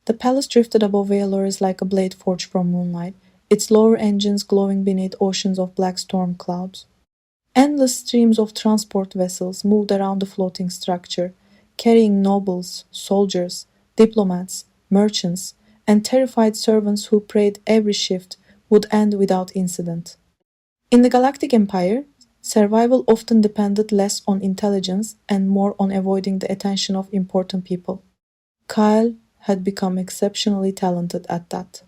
The palace drifted above Valores like a blade forged from moonlight, its lower engines glowing beneath oceans of black storm clouds. Endless streams of transport vessels moved around the floating structure, carrying nobles, soldiers, diplomats, merchants, and terrified servants who prayed every shift would end without incident. In the Galactic Empire, survival often depended less on intelligence and more on avoiding the attention of important people. Kyle had become exceptionally talented at that.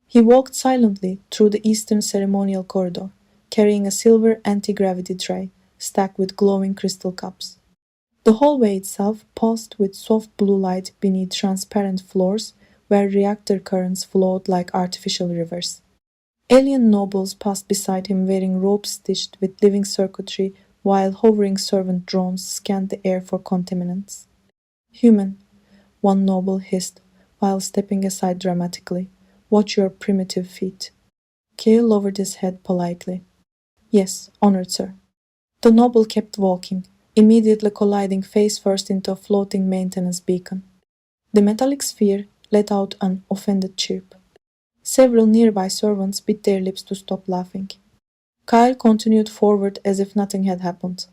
He walked silently through the eastern ceremonial corridor, carrying a silver anti-gravity tray stacked with glowing crystal cups. The hallway itself pulsed with soft blue light beneath transparent floors where reactor currents flowed like artificial rivers. Alien nobles passed beside him wearing robes stitched with living circuitry while hovering servant drones scanned the air for contaminants. Human, one noble hissed while stepping aside dramatically. Watch your primitive feet. Kale lowered his head politely. Yes, honored sir. The noble kept walking, immediately colliding face first into a floating maintenance beacon. The metallic sphere let out an offended chirp. Several nearby servants bit their lips to stop laughing. Kyle continued forward as if nothing had happened.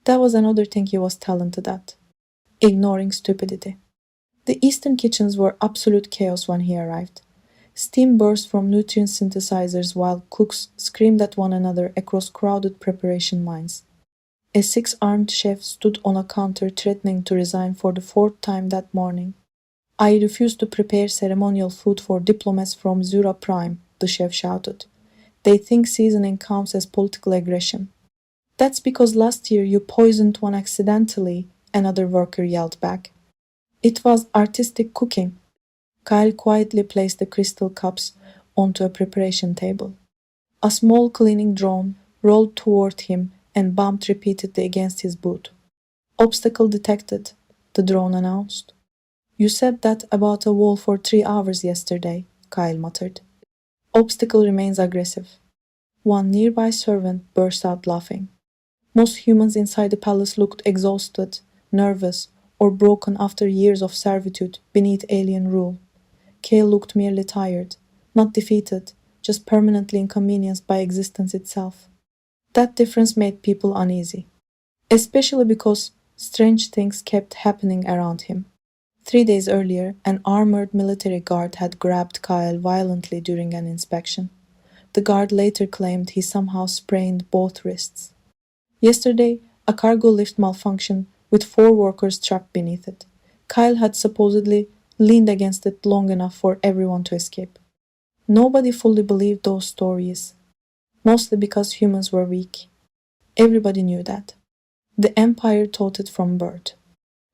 That was another thing he was talented at. Ignoring stupidity. The eastern kitchens were absolute chaos when he arrived. Steam burst from nutrient synthesizers while cooks screamed at one another across crowded preparation lines. A six-armed chef stood on a counter threatening to resign for the fourth time that morning. I refuse to prepare ceremonial food for diplomats from Zura Prime, the chef shouted. They think seasoning counts as political aggression. That's because last year you poisoned one accidentally, another worker yelled back. It was artistic cooking. Kyle quietly placed the crystal cups onto a preparation table. A small cleaning drone rolled toward him and bumped repeatedly against his boot. Obstacle detected, the drone announced. You said that about a wall for 3 hours yesterday, Kyle muttered. Obstacle remains aggressive. One nearby servant burst out laughing. Most humans inside the palace looked exhausted, nervous, or broken after years of servitude beneath alien rule. Kale looked merely tired, not defeated, just permanently inconvenienced by existence itself. That difference made people uneasy, especially because strange things kept happening around him. 3 days earlier, an armored military guard had grabbed Kyle violently during an inspection. The guard later claimed he somehow sprained both wrists. Yesterday, a cargo lift malfunctioned with 4 workers trapped beneath it. Kyle had supposedly leaned against it long enough for everyone to escape. Nobody fully believed those stories, mostly because humans were weak. Everybody knew that. The Empire taught it from birth.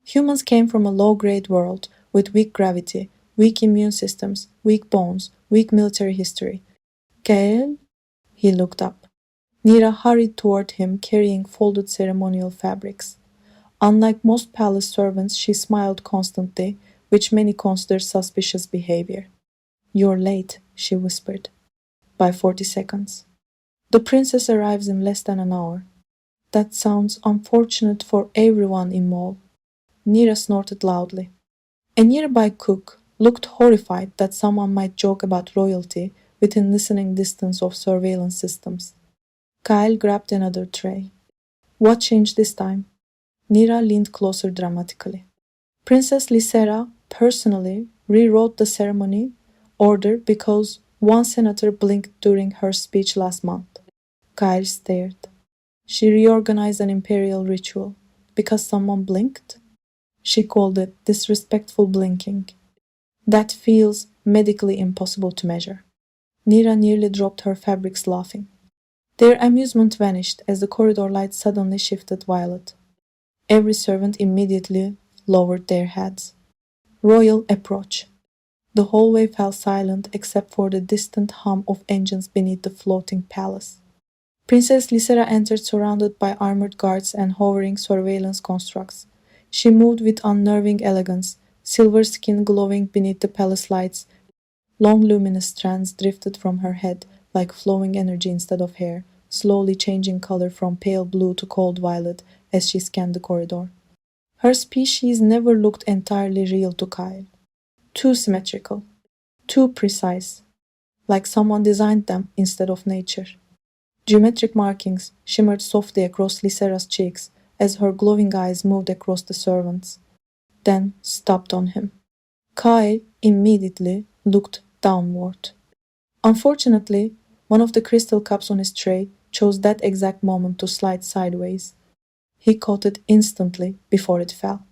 Humans came from a low-grade world with weak gravity, weak immune systems, weak bones, weak military history. Kyle? He looked up. Nira hurried toward him carrying folded ceremonial fabrics. Unlike most palace servants, she smiled constantly, which many considered suspicious behavior. You're late, she whispered. By 40 seconds. The princess arrives in less than an hour. That sounds unfortunate for everyone in Mole. Nira snorted loudly. A nearby cook looked horrified that someone might joke about royalty within listening distance of surveillance systems. Kyle grabbed another tray. What changed this time? Nira leaned closer dramatically. Princess Lysera personally rewrote the ceremony order because one senator blinked during her speech last month. Kyle stared. She reorganized an imperial ritual because someone blinked? She called it disrespectful blinking. That feels medically impossible to measure. Nira nearly dropped her fabrics laughing. Their amusement vanished as the corridor light suddenly shifted violet. Every servant immediately lowered their heads. Royal approach. The hallway fell silent except for the distant hum of engines beneath the floating palace. Princess Lysera entered surrounded by armored guards and hovering surveillance constructs. She moved with unnerving elegance, silver skin glowing beneath the palace lights. Long luminous strands drifted from her head like flowing energy instead of hair, slowly changing color from pale blue to cold violet as she scanned the corridor. Her species never looked entirely real to Kyle. Too symmetrical, too precise, like someone designed them instead of nature. Geometric markings shimmered softly across Lysera's cheeks as her glowing eyes moved across the servants, then stopped on him. Kyle immediately looked downward. Unfortunately, one of the crystal cups on his tray chose that exact moment to slide sideways. He caught it instantly before it fell.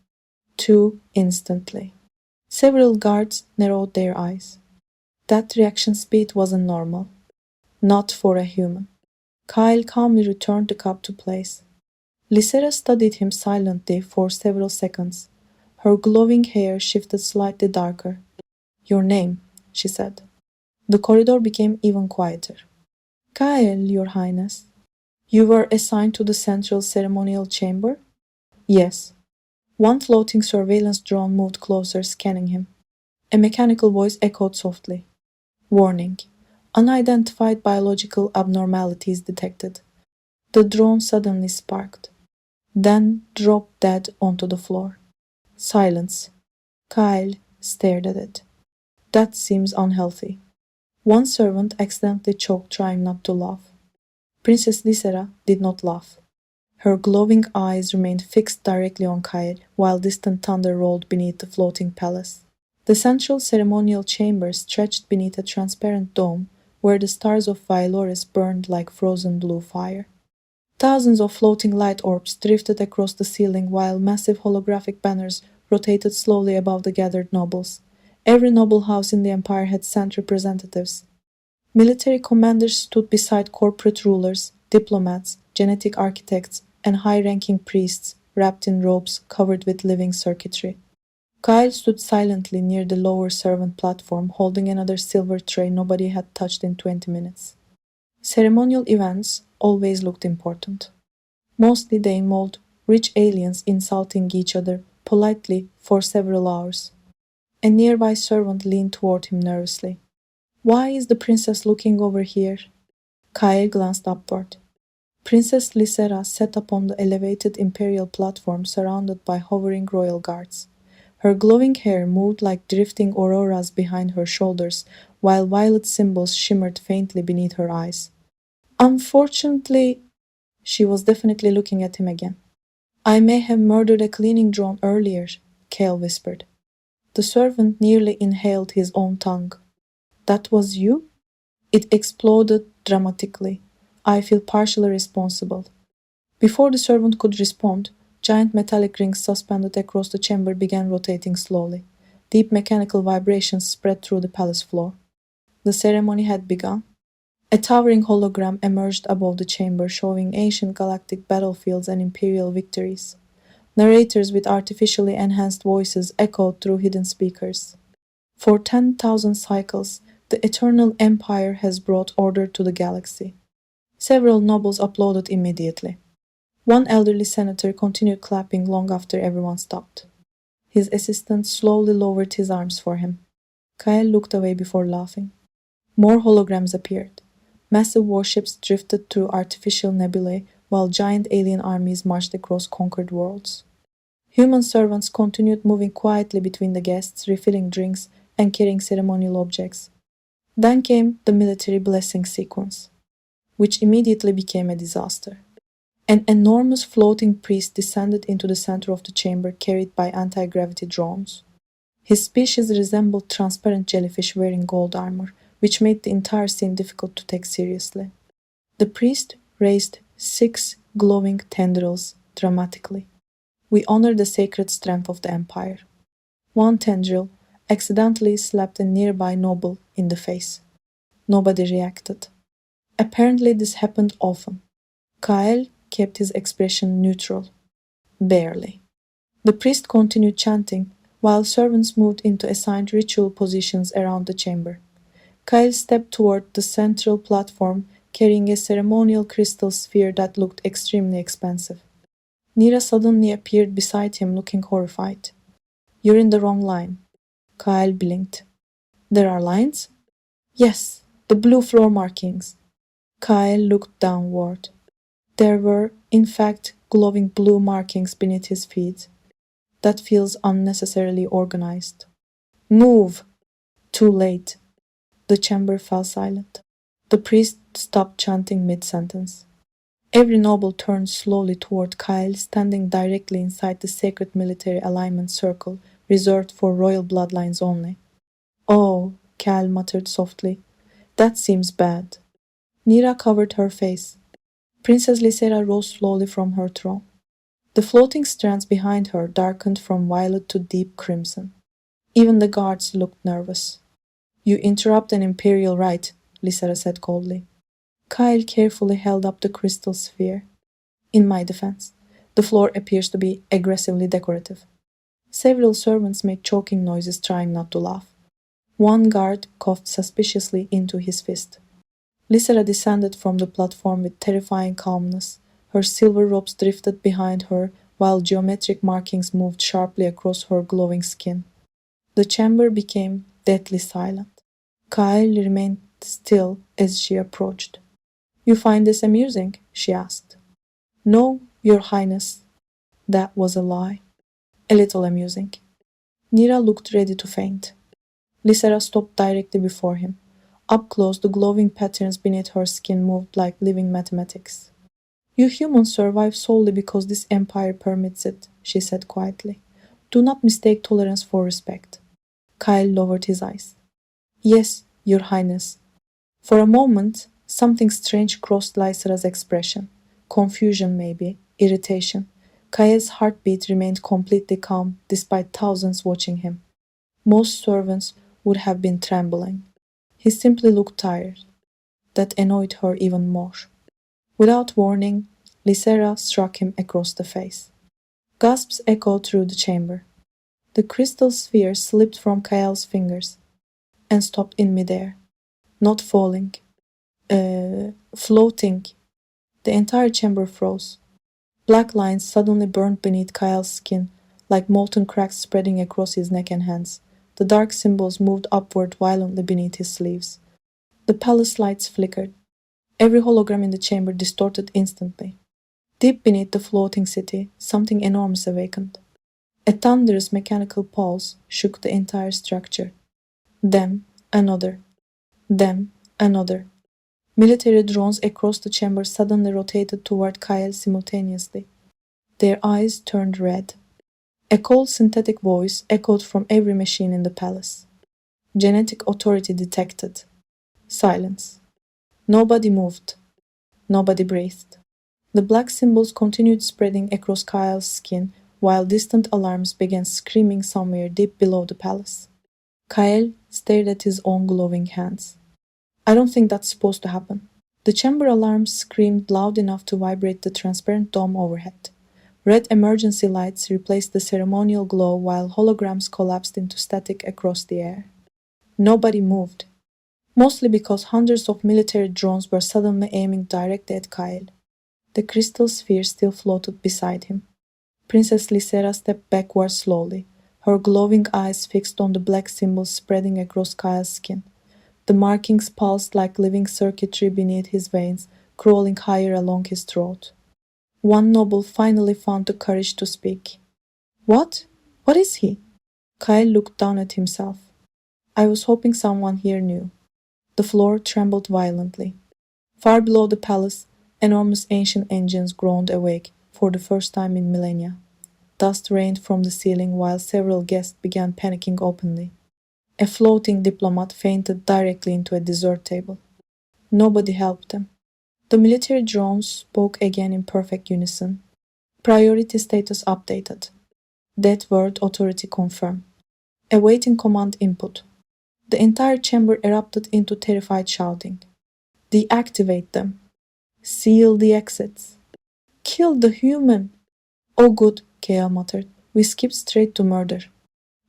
Too instantly. Several guards narrowed their eyes. That reaction speed wasn't normal. Not for a human. Kyle calmly returned the cup to place. Lysera studied him silently for several seconds. Her glowing hair shifted slightly darker. "Your name," she said. The corridor became even quieter. "Kyle, Your Highness." "You were assigned to the central ceremonial chamber?" "Yes." One floating surveillance drone moved closer, scanning him. A mechanical voice echoed softly. "Warning. Unidentified biological abnormalities detected." The drone suddenly sparked, then dropped dead onto the floor. Silence. Kyle stared at it. "That seems unhealthy." One servant accidentally choked, trying not to laugh. Princess Lysera did not laugh. Her glowing eyes remained fixed directly on Kyle, while distant thunder rolled beneath the floating palace. The central ceremonial chamber stretched beneath a transparent dome, where the stars of Vailoris burned like frozen blue fire. Thousands of floating light orbs drifted across the ceiling, while massive holographic banners rotated slowly above the gathered nobles. Every noble house in the empire had sent representatives. Military commanders stood beside corporate rulers, diplomats, genetic architects, and high-ranking priests wrapped in robes covered with living circuitry. Kyle stood silently near the lower servant platform, holding another silver tray nobody had touched in 20 minutes. Ceremonial events always looked important. Mostly they involved rich aliens insulting each other politely for several hours. A nearby servant leaned toward him nervously. "Why is the princess looking over here?" Kyle glanced upward. Princess Lysera sat upon the elevated imperial platform surrounded by hovering royal guards. Her glowing hair moved like drifting auroras behind her shoulders, while violet symbols shimmered faintly beneath her eyes. "Unfortunately," she was definitely looking at him again. "I may have murdered a cleaning drone earlier," Kale whispered. The servant nearly inhaled his own tongue. "That was you?" It exploded dramatically. "I feel partially responsible." Before the servant could respond, giant metallic rings suspended across the chamber began rotating slowly. Deep mechanical vibrations spread through the palace floor. The ceremony had begun. A towering hologram emerged above the chamber, showing ancient galactic battlefields and imperial victories. Narrators with artificially enhanced voices echoed through hidden speakers. "For 10,000 cycles, the Eternal Empire has brought order to the galaxy." Several nobles applauded immediately. One elderly senator continued clapping long after everyone stopped. His assistant slowly lowered his arms for him. Kyle looked away before laughing. More holograms appeared. Massive warships drifted through artificial nebulae, while giant alien armies marched across conquered worlds. Human servants continued moving quietly between the guests, refilling drinks and carrying ceremonial objects. Then came the military blessing sequence, which immediately became a disaster. An enormous floating priest descended into the center of the chamber, carried by anti-gravity drones. His species resembled transparent jellyfish wearing gold armor, which made the entire scene difficult to take seriously. The priest raised 6 glowing tendrils dramatically. "We honor the sacred strength of the empire." One tendril accidentally slapped a nearby noble in the face. Nobody reacted. Apparently this happened often. Kyle kept his expression neutral. Barely. The priest continued chanting, while servants moved into assigned ritual positions around the chamber. Kyle stepped toward the central platform, carrying a ceremonial crystal sphere that looked extremely expensive. Nira suddenly appeared beside him, looking horrified. "You're in the wrong line." Kyle blinked. "There are lines?" "Yes, the blue floor markings." Kyle looked downward. There were, in fact, glowing blue markings beneath his feet. "That feels unnecessarily organized." Move! Too late. The chamber fell silent. The priest stopped chanting mid-sentence. Every noble turned slowly toward Kyle, standing directly inside the sacred military alignment circle reserved for royal bloodlines only. Oh, Kyle muttered softly. That seems bad. Nira covered her face. Princess Lysera rose slowly from her throne. The floating strands behind her darkened from violet to deep crimson. Even the guards looked nervous. You interrupt an imperial rite, Lysera said coldly. Kyle carefully held up the crystal sphere. In my defense, the floor appears to be aggressively decorative. Several servants made choking noises trying not to laugh. One guard coughed suspiciously into his fist. Lysera descended from the platform with terrifying calmness. Her silver robes drifted behind her, while geometric markings moved sharply across her glowing skin. The chamber became deathly silent. Kyle remained still as she approached. You find this amusing? She asked. No, Your Highness. That was a lie. A little amusing. Nira looked ready to faint. Lysera stopped directly before him. Up close, the glowing patterns beneath her skin moved like living mathematics. You humans survive solely because this empire permits it, she said quietly. Do not mistake tolerance for respect. Kyle lowered his eyes. Yes, Your Highness. For a moment, something strange crossed Lysera's expression. Confusion, maybe, irritation. Kyle's heartbeat remained completely calm despite thousands watching him. Most servants would have been trembling. He simply looked tired. That annoyed her even more. Without warning, Lysera struck him across the face. Gasps echoed through the chamber. The crystal sphere slipped from Kyle's fingers and stopped in midair, not falling, floating. The entire chamber froze. Black lines suddenly burned beneath Kyle's skin, like molten cracks spreading across his neck and hands. The dark symbols moved upward violently beneath his sleeves. The palace lights flickered. Every hologram in the chamber distorted instantly. Deep beneath the floating city, something enormous awakened. A thunderous mechanical pulse shook the entire structure. Then, another. Then, another. Military drones across the chamber suddenly rotated toward Kyle simultaneously. Their eyes turned red. A cold synthetic voice echoed from every machine in the palace. Genetic authority detected. Silence. Nobody moved. Nobody breathed. The black symbols continued spreading across Kyle's skin while distant alarms began screaming somewhere deep below the palace. Kyle stared at his own glowing hands. I don't think that's supposed to happen. The chamber alarms screamed loud enough to vibrate the transparent dome overhead. Red emergency lights replaced the ceremonial glow while holograms collapsed into static across the air. Nobody moved, mostly because hundreds of military drones were suddenly aiming directly at Kyle. The crystal sphere still floated beside him. Princess Lysera stepped backward slowly, her glowing eyes fixed on the black symbols spreading across Kyle's skin. The markings pulsed like living circuitry beneath his veins, crawling higher along his throat. One noble finally found the courage to speak. What? What is he? Kyle looked down at himself. I was hoping someone here knew. The floor trembled violently. Far below the palace, enormous ancient engines groaned awake for the first time in millennia. Dust rained from the ceiling while several guests began panicking openly. A floating diplomat fainted directly into a dessert table. Nobody helped them. The military drones spoke again in perfect unison. Priority status updated. Deathworld authority confirmed. Awaiting command input. The entire chamber erupted into terrified shouting. Deactivate them. Seal the exits. Kill the human. Oh good, Kea muttered. We skipped straight to murder.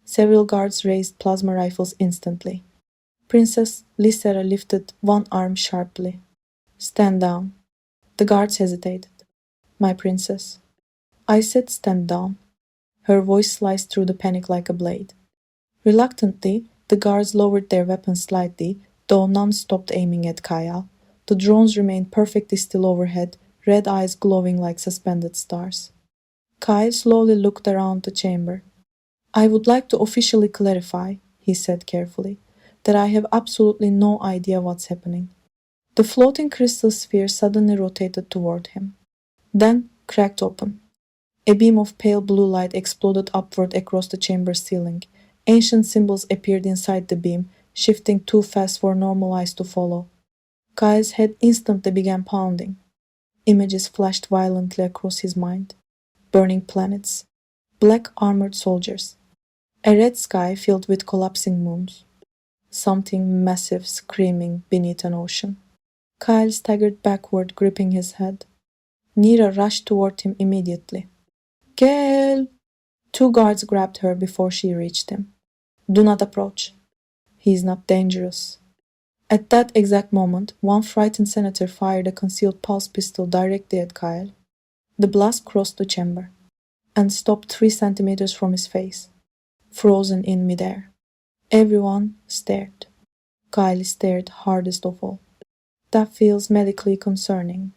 Several guards raised plasma rifles instantly. Princess Lysera lifted one arm sharply. Stand down. The guards hesitated. My princess. I said stand down. Her voice sliced through the panic like a blade. Reluctantly, the guards lowered their weapons slightly, though none stopped aiming at Kyle. The drones remained perfectly still overhead, red eyes glowing like suspended stars. Kyle slowly looked around the chamber. I would like to officially clarify, he he said carefully, that I have absolutely no idea what's happening. The floating crystal sphere suddenly rotated toward him, then cracked open. A beam of pale blue light exploded upward across the chamber ceiling. Ancient symbols appeared inside the beam, shifting too fast for normal eyes to follow. Kyle's head instantly began pounding. Images flashed violently across his mind. Burning planets, black armored soldiers, a red sky filled with collapsing moons, something massive screaming beneath an ocean. Kyle staggered backward, gripping his head. Nira rushed toward him immediately. Kel! Two guards grabbed her before she reached him. Do not approach. He is not dangerous. At that exact moment, one frightened senator fired a concealed pulse pistol directly at Kyle. The blast crossed the chamber and stopped 3 centimeters from his face, frozen in midair. Everyone stared. Kyle stared hardest of all. That feels medically concerning.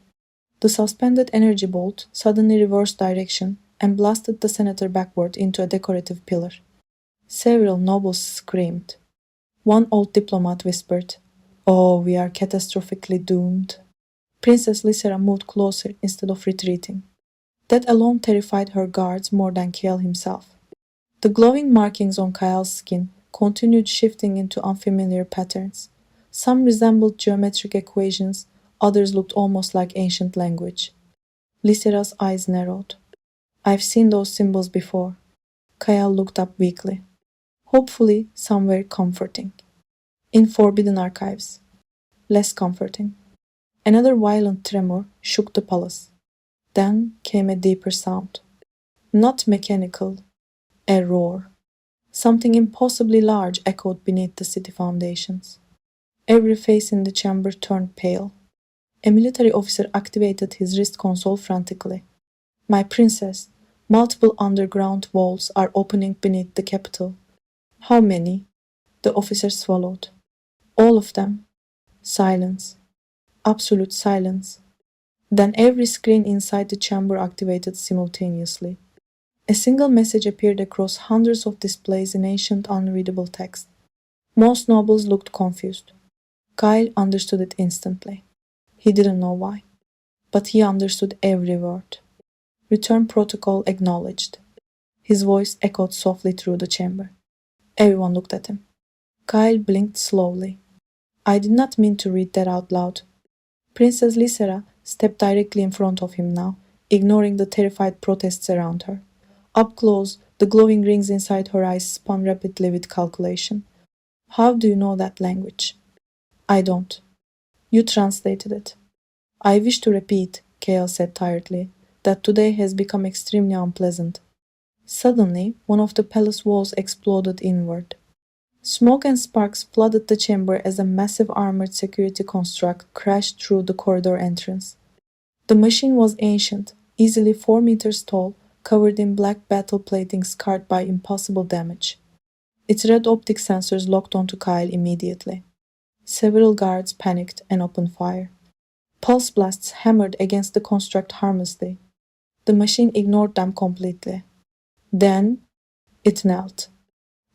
The suspended energy bolt suddenly reversed direction and blasted the senator backward into a decorative pillar. Several nobles screamed. One old diplomat whispered, "Oh, we are catastrophically doomed." Princess Lysera moved closer instead of retreating. That alone terrified her guards more than Kael himself. The glowing markings on Kyle's skin continued shifting into unfamiliar patterns. Some resembled geometric equations, others looked almost like ancient language. Lysera's eyes narrowed. I've seen those symbols before. Kyle looked up weakly. Hopefully, somewhere comforting. In forbidden archives. Less comforting. Another violent tremor shook the palace. Then came a deeper sound. Not mechanical, a roar. Something impossibly large echoed beneath the city foundations. Every face in the chamber turned pale. A military officer activated his wrist console frantically. My princess, multiple underground vaults are opening beneath the capital. How many? The officer swallowed. All of them. Silence. Absolute silence. Then every screen inside the chamber activated simultaneously. A single message appeared across hundreds of displays in ancient unreadable text. Most nobles looked confused. Kyle understood it instantly. He didn't know why, but he understood every word. Return protocol acknowledged. His voice echoed softly through the chamber. Everyone looked at him. Kyle blinked slowly. I did not mean to read that out loud. Princess Lysera stepped directly in front of him now, ignoring the terrified protests around her. Up close, the glowing rings inside her eyes spun rapidly with calculation. How do you know that language? I don't. You translated it. I wish to repeat, Kael said tiredly, that today has become extremely unpleasant. Suddenly, one of the palace walls exploded inward. Smoke and sparks flooded the chamber as a massive armored security construct crashed through the corridor entrance. The machine was ancient, easily 4 meters tall, covered in black battle plating scarred by impossible damage. Its red optic sensors locked onto Kyle immediately. Several guards panicked and opened fire. Pulse blasts hammered against the construct harmlessly. The machine ignored them completely. Then, it knelt.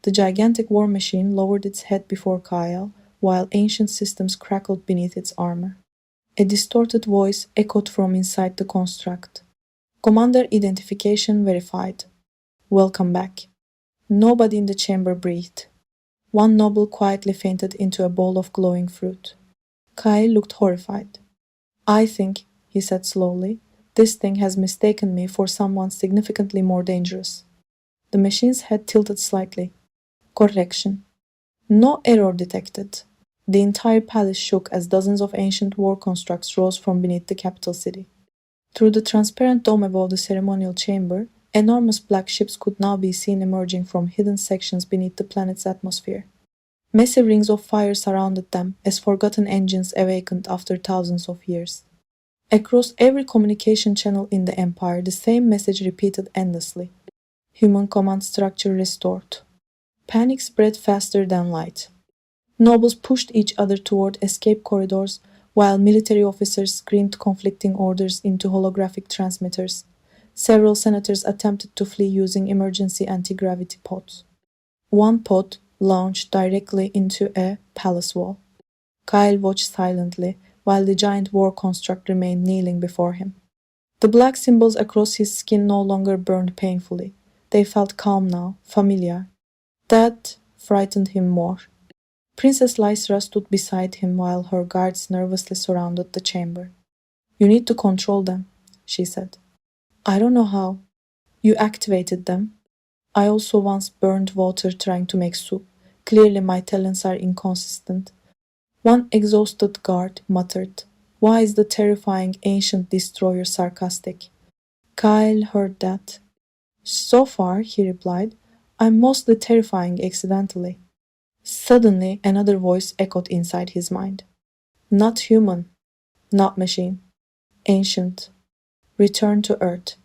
The gigantic war machine lowered its head before Kyle, while ancient systems crackled beneath its armor. A distorted voice echoed from inside the construct. Commander identification verified. Welcome back. Nobody in the chamber breathed. One noble quietly fainted into a bowl of glowing fruit. Kyle looked horrified. I think, he said slowly, this thing has mistaken me for someone significantly more dangerous. The machine's head tilted slightly. Correction. No error detected. The entire palace shook as dozens of ancient war constructs rose from beneath the capital city. Through the transparent dome above the ceremonial chamber, enormous black ships could now be seen emerging from hidden sections beneath the planet's atmosphere. Massive rings of fire surrounded them as forgotten engines awakened after thousands of years. Across every communication channel in the Empire, the same message repeated endlessly. Human command structure restored. Panic spread faster than light. Nobles pushed each other toward escape corridors, while military officers screamed conflicting orders into holographic transmitters. Several senators attempted to flee using emergency anti-gravity pods. One pod, launched directly into a palace wall. Kyle watched silently while the giant war construct remained kneeling before him. The black symbols across his skin no longer burned painfully. They felt calm now, familiar. That frightened him more. Princess Lysra stood beside him while her guards nervously surrounded the chamber. "You need to control them," she said. "I don't know how." "You activated them." "I also once burned water trying to make soup. Clearly my talents are inconsistent." One exhausted guard muttered, "Why is the terrifying ancient destroyer sarcastic?" Kyle heard that. "So far," he replied, "I'm mostly terrifying accidentally." Suddenly another voice echoed inside his mind. "Not human, not machine, ancient. Return to Earth."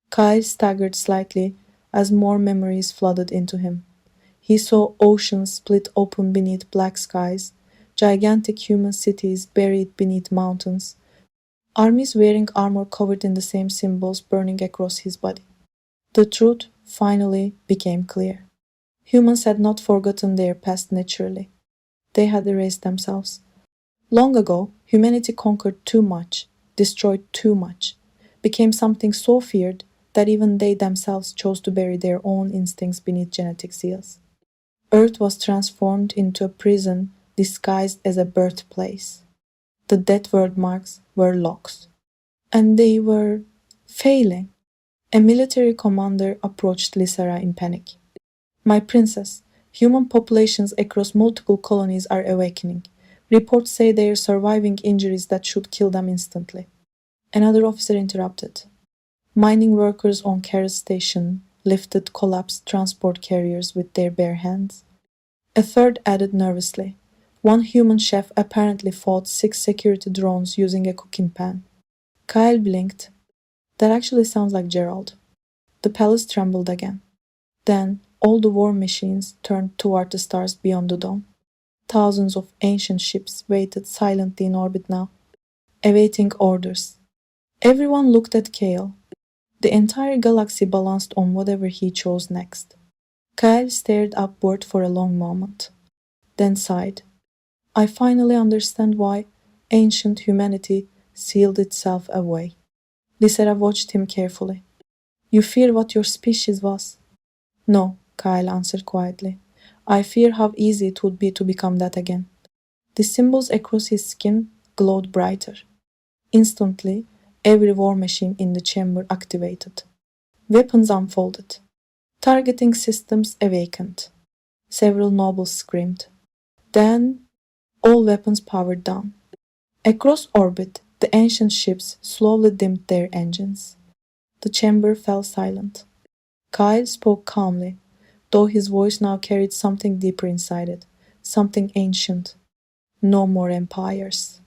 Kyle staggered slightly as more memories flooded into him. He saw oceans split open beneath black skies, gigantic human cities buried beneath mountains, armies wearing armor covered in the same symbols burning across his body. The truth finally became clear. Humans had not forgotten their past naturally. They had erased themselves. Long ago, humanity conquered too much, destroyed too much, became something so feared that even they themselves chose to bury their own instincts beneath genetic seals. Earth was transformed into a prison disguised as a birthplace. The Deathworld Marks were locks. And they were failing. A military commander approached Lysera in panic. "My princess, human populations across multiple colonies are awakening. Reports say they are surviving injuries that should kill them instantly." Another officer interrupted. "Mining workers on Karis Station lifted collapsed transport carriers with their bare hands." A third added nervously. "One human chef apparently fought 6 security drones using a cooking pan." Kyle blinked. That actually sounds like Gerald. The palace trembled again. Then all the war machines turned toward the stars beyond the dome. Thousands of ancient ships waited silently in orbit now, awaiting orders. Everyone looked at Kale. The entire galaxy balanced on whatever he chose next. Kyle stared upward for a long moment, then sighed. "I finally understand why ancient humanity sealed itself away." Lysera watched him carefully. "You fear what your species was?" "No," Kyle answered quietly. "I fear how easy it would be to become that again." The symbols across his skin glowed brighter. Instantly, every war machine in the chamber activated. Weapons unfolded. Targeting systems awakened. Several nobles screamed. Then, all weapons powered down. Across orbit, the ancient ships slowly dimmed their engines. The chamber fell silent. Kyle spoke calmly, though his voice now carried something deeper inside it, something ancient. "No more empires."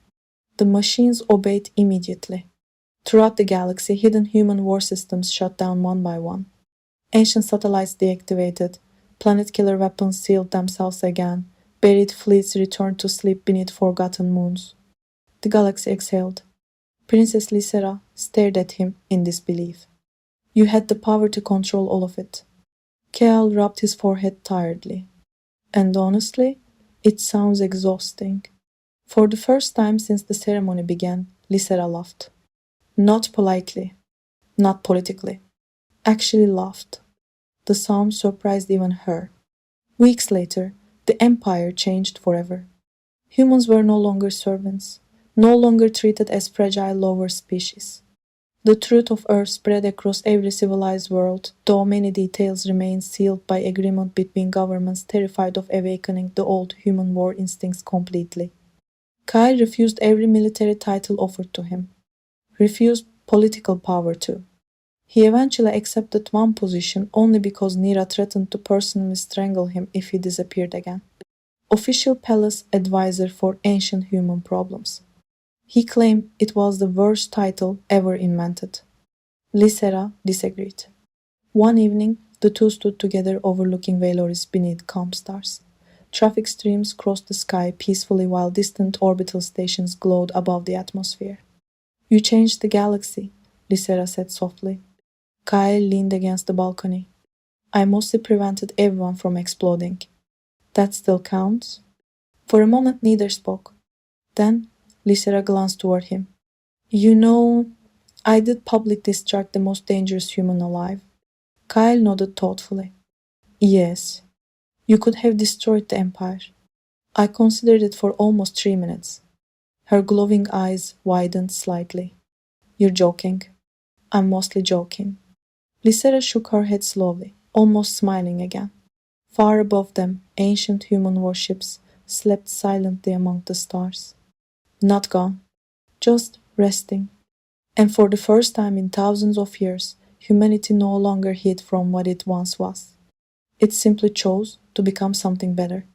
The machines obeyed immediately. Throughout the galaxy, hidden human war systems shut down one by one. Ancient satellites deactivated, planet-killer weapons sealed themselves again, buried fleets returned to sleep beneath forgotten moons. The galaxy exhaled. Princess Lysera stared at him in disbelief. "You had the power to control all of it." Kael rubbed his forehead tiredly. "And honestly, it sounds exhausting." For the first time since the ceremony began, Lysera laughed. Not politely, not politically. Actually laughed. The sound surprised even her. Weeks later, the Empire changed forever. Humans were no longer servants, no longer treated as fragile lower species. The truth of Earth spread across every civilized world, though many details remained sealed by agreement between governments terrified of awakening the old human war instincts completely. Kyle refused every military title offered to him. Refused political power too. He eventually accepted one position only because Nira threatened to personally strangle him if he disappeared again. Official palace advisor for ancient human problems. He claimed it was the worst title ever invented. Lysera disagreed. One evening, the two stood together overlooking Valoris beneath calm stars. Traffic streams crossed the sky peacefully while distant orbital stations glowed above the atmosphere. "You changed the galaxy," Lysera said softly. Kyle leaned against the balcony. "I mostly prevented everyone from exploding." That still counts? For a moment neither spoke. Then Lysera glanced toward him. You know, I did public discharge the most dangerous human alive. Kyle nodded thoughtfully. Yes, you could have destroyed the Empire. I considered it for almost 3 minutes. Her glowing eyes widened slightly. You're joking. I'm mostly joking. Lysera shook her head slowly, almost smiling again. Far above them, ancient human warships slept silently among the stars. Not gone, just resting. And for the first time in thousands of years, humanity no longer hid from what it once was. It simply chose to become something better.